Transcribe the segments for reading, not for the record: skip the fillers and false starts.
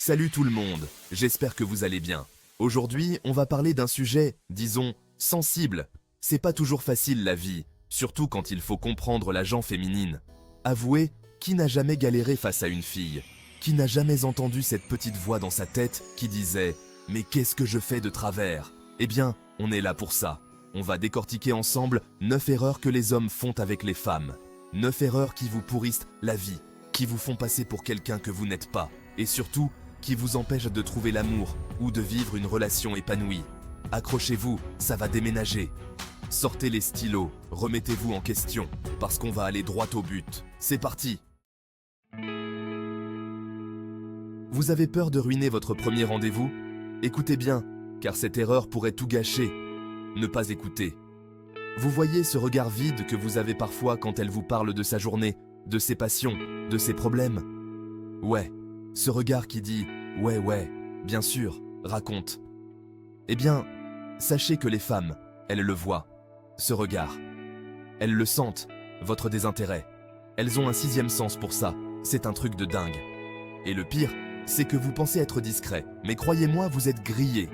Salut tout le monde, j'espère que vous allez bien. Aujourd'hui, on va parler d'un sujet, disons, sensible. C'est pas toujours facile la vie, surtout quand il faut comprendre la gent féminine. Avouez, qui n'a jamais galéré face à une fille? Qui n'a jamais entendu cette petite voix dans sa tête qui disait « Mais qu'est-ce que je fais de travers ?» Eh bien, on est là pour ça. On va décortiquer ensemble 9 erreurs que les hommes font avec les femmes. 9 erreurs qui vous pourrissent la vie, qui vous font passer pour quelqu'un que vous n'êtes pas, et surtout, qui vous empêchent de trouver l'amour ou de vivre une relation épanouie. Accrochez-vous, ça va déménager. Sortez les stylos, remettez-vous en question, parce qu'on va aller droit au but. C'est parti! Vous avez peur de ruiner votre premier rendez-vous? Écoutez bien, car cette erreur pourrait tout gâcher. Ne pas écouter. Vous voyez ce regard vide que vous avez parfois quand elle vous parle de sa journée, de ses passions, de ses problèmes? Ouais, ce regard qui dit « Ouais, bien sûr, raconte ». Eh bien, sachez que les femmes, elles le voient, ce regard. Elles le sentent, votre désintérêt. Elles ont un 6e sens pour ça, c'est un truc de dingue. Et le pire, c'est que vous pensez être discret, mais croyez-moi, vous êtes grillé.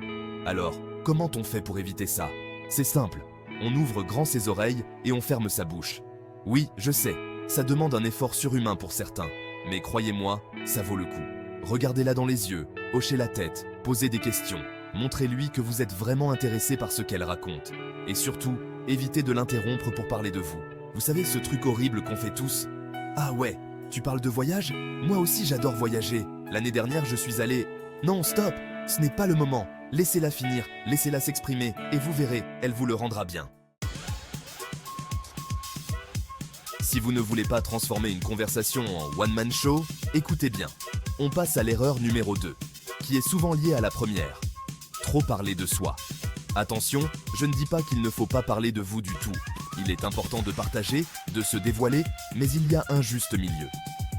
Alors, comment on fait pour éviter ça? C'est simple, on ouvre grand ses oreilles et on ferme sa bouche. Oui, je sais, ça demande un effort surhumain pour certains, mais croyez-moi, ça vaut le coup. Regardez-la dans les yeux, hochez la tête, posez des questions, montrez-lui que vous êtes vraiment intéressé par ce qu'elle raconte. Et surtout, évitez de l'interrompre pour parler de vous. Vous savez ce truc horrible qu'on fait tous? Ah ouais, tu parles de voyage? Moi aussi j'adore voyager. L'année dernière je suis allé... Non, stop, ce n'est pas le moment. Laissez-la finir, laissez-la s'exprimer, et vous verrez, elle vous le rendra bien. Si vous ne voulez pas transformer une conversation en one-man show, écoutez bien. On passe à l'erreur numéro 2, qui est souvent liée à la première. Trop parler de soi. Attention, je ne dis pas qu'il ne faut pas parler de vous du tout. Il est important de partager, de se dévoiler, mais il y a un juste milieu.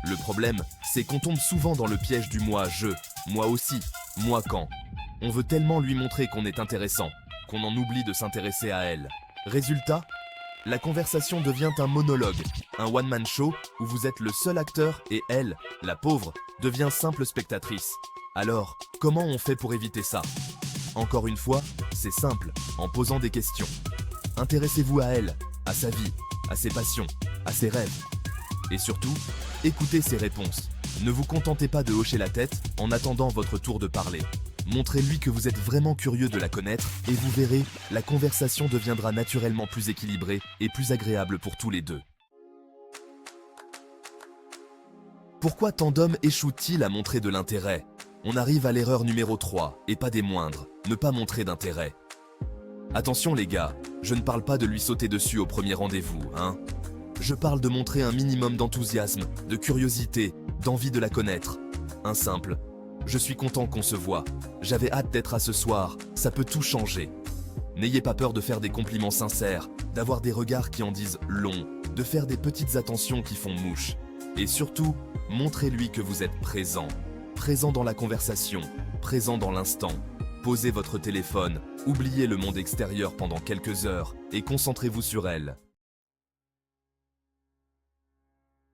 Le problème, c'est qu'on tombe souvent dans le piège du moi-je, moi aussi, moi quand. On veut tellement lui montrer qu'on est intéressant, qu'on en oublie de s'intéresser à elle. Résultat, la conversation devient un monologue, un one-man show où vous êtes le seul acteur et elle, la pauvre, devient simple spectatrice. Alors, comment on fait pour éviter ça? Encore une fois, c'est simple, en posant des questions. Intéressez-vous à elle, à sa vie, à ses passions, à ses rêves. Et surtout, écoutez ses réponses. Ne vous contentez pas de hocher la tête en attendant votre tour de parler. Montrez-lui que vous êtes vraiment curieux de la connaître et vous verrez, la conversation deviendra naturellement plus équilibrée et plus agréable pour tous les deux. Pourquoi tant d'hommes échouent-ils à montrer de l'intérêt? On arrive à l'erreur numéro 3, et pas des moindres, ne pas montrer d'intérêt. Attention les gars, je ne parle pas de lui sauter dessus au premier rendez-vous, hein. Je parle de montrer un minimum d'enthousiasme, de curiosité, d'envie de la connaître. Un simple « Je suis content qu'on se voit, j'avais hâte d'être à ce soir, ça peut tout changer ». N'ayez pas peur de faire des compliments sincères, d'avoir des regards qui en disent long, de faire des petites attentions qui font mouche. Et surtout, montrez-lui que vous êtes présent. Présent dans la conversation, présent dans l'instant. Posez votre téléphone, oubliez le monde extérieur pendant quelques heures et concentrez-vous sur elle.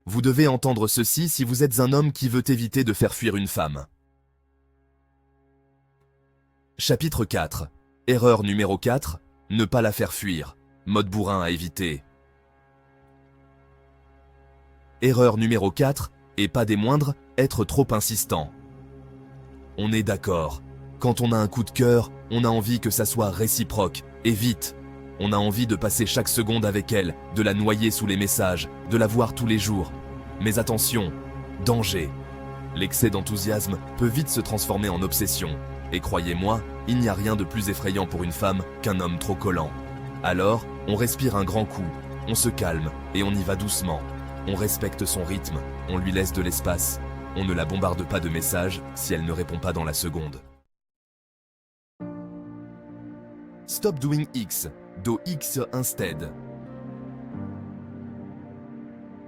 Vous devez entendre ceci si vous êtes un homme qui veut éviter de faire fuir une femme. Chapitre 4. Erreur numéro 4. Ne pas la faire fuir. Mode bourrin à éviter. Erreur numéro 4, et pas des moindres, être trop insistant. On est d'accord. Quand on a un coup de cœur, on a envie que ça soit réciproque, et vite. On a envie de passer chaque seconde avec elle, de la noyer sous les messages, de la voir tous les jours. Mais attention, danger. L'excès d'enthousiasme peut vite se transformer en obsession. Et croyez-moi, il n'y a rien de plus effrayant pour une femme qu'un homme trop collant. Alors, on respire un grand coup, on se calme et on y va doucement. On respecte son rythme, on lui laisse de l'espace. On ne la bombarde pas de messages si elle ne répond pas dans la seconde. Stop doing X, do X instead.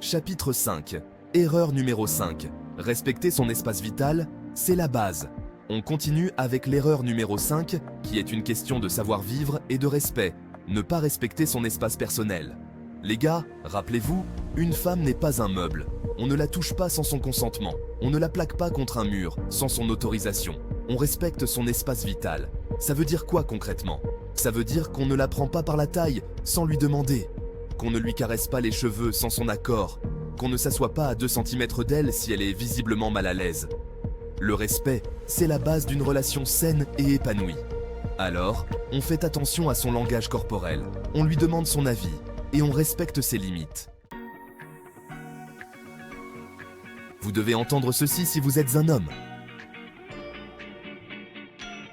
Chapitre 5. Erreur numéro 5. Respecter son espace vital, c'est la base. On continue avec l'erreur numéro 5, qui est une question de savoir-vivre et de respect. Ne pas respecter son espace personnel. Les gars, rappelez-vous, une femme n'est pas un meuble. On ne la touche pas sans son consentement. On ne la plaque pas contre un mur sans son autorisation. On respecte son espace vital. Ça veut dire quoi concrètement? Ça veut dire qu'on ne la prend pas par la taille sans lui demander, qu'on ne lui caresse pas les cheveux sans son accord, qu'on ne s'assoit pas à 2 cm d'elle si elle est visiblement mal à l'aise. Le respect, c'est la base d'une relation saine et épanouie. Alors, on fait attention à son langage corporel, on lui demande son avis et on respecte ses limites. Vous devez entendre ceci si vous êtes un homme.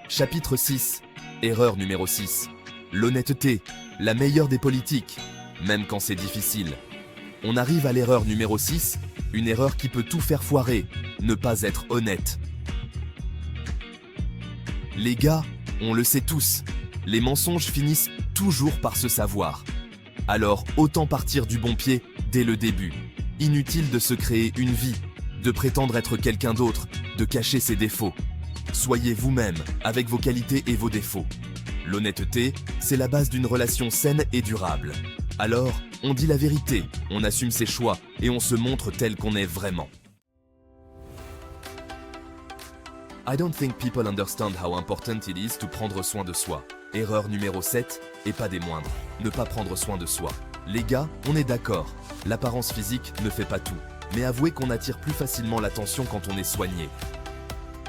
Chapitre 6. Erreur numéro 6. L'honnêteté, la meilleure des politiques, même quand c'est difficile. On arrive à l'erreur numéro 6, une erreur qui peut tout faire foirer, ne pas être honnête. Les gars, on le sait tous, les mensonges finissent toujours par se savoir. Alors autant partir du bon pied dès le début. Inutile de se créer une vie, de prétendre être quelqu'un d'autre, de cacher ses défauts. Soyez vous-même, avec vos qualités et vos défauts. L'honnêteté, c'est la base d'une relation saine et durable. Alors, on dit la vérité, on assume ses choix et on se montre tel qu'on est vraiment. I don't think people understand how important it is to prendre soin de soi. Erreur numéro 7, et pas des moindres, ne pas prendre soin de soi. Les gars, on est d'accord, l'apparence physique ne fait pas tout, mais avouez qu'on attire plus facilement l'attention quand on est soigné.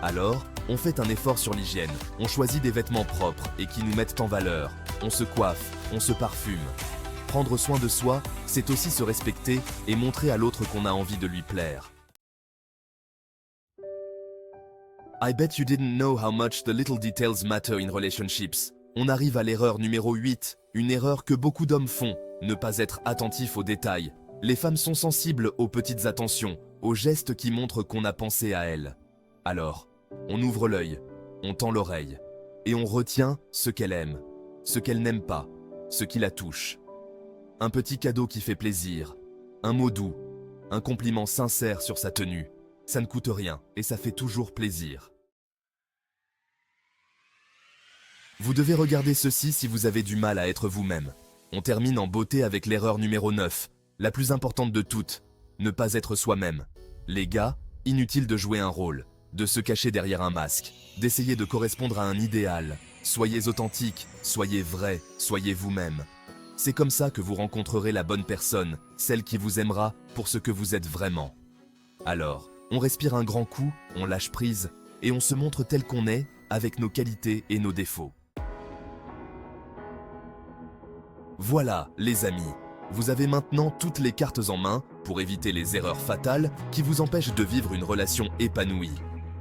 Alors, on fait un effort sur l'hygiène, on choisit des vêtements propres et qui nous mettent en valeur, on se coiffe, on se parfume. Prendre soin de soi, c'est aussi se respecter et montrer à l'autre qu'on a envie de lui plaire. I bet you didn't know how much the little details matter in relationships. On arrive à l'erreur numéro 8, une erreur que beaucoup d'hommes font, ne pas être attentif aux détails. Les femmes sont sensibles aux petites attentions, aux gestes qui montrent qu'on a pensé à elles. Alors, on ouvre l'œil, on tend l'oreille, et on retient ce qu'elle aime, ce qu'elle n'aime pas, ce qui la touche. Un petit cadeau qui fait plaisir, un mot doux, un compliment sincère sur sa tenue. Ça ne coûte rien et ça fait toujours plaisir. Vous devez regarder ceci si vous avez du mal à être vous-même. On termine en beauté avec l'erreur numéro 9, la plus importante de toutes, ne pas être soi-même. Les gars, inutile de jouer un rôle, de se cacher derrière un masque, d'essayer de correspondre à un idéal. Soyez authentique, soyez vrai, soyez vous-même. C'est comme ça que vous rencontrerez la bonne personne, celle qui vous aimera pour ce que vous êtes vraiment. Alors, on respire un grand coup, on lâche prise, et on se montre tel qu'on est, avec nos qualités et nos défauts. Voilà, les amis, vous avez maintenant toutes les cartes en main pour éviter les erreurs fatales qui vous empêchent de vivre une relation épanouie.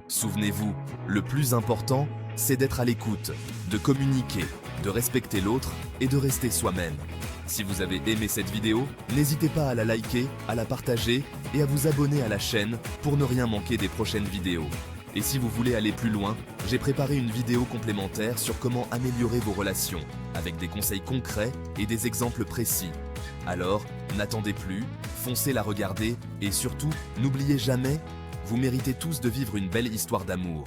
Souvenez-vous, le plus important, c'est d'être à l'écoute, de communiquer, de respecter l'autre et de rester soi-même. Si vous avez aimé cette vidéo, n'hésitez pas à la liker, à la partager et à vous abonner à la chaîne pour ne rien manquer des prochaines vidéos. Et si vous voulez aller plus loin, j'ai préparé une vidéo complémentaire sur comment améliorer vos relations, avec des conseils concrets et des exemples précis. Alors, n'attendez plus, foncez la regarder et surtout, n'oubliez jamais, vous méritez tous de vivre une belle histoire d'amour.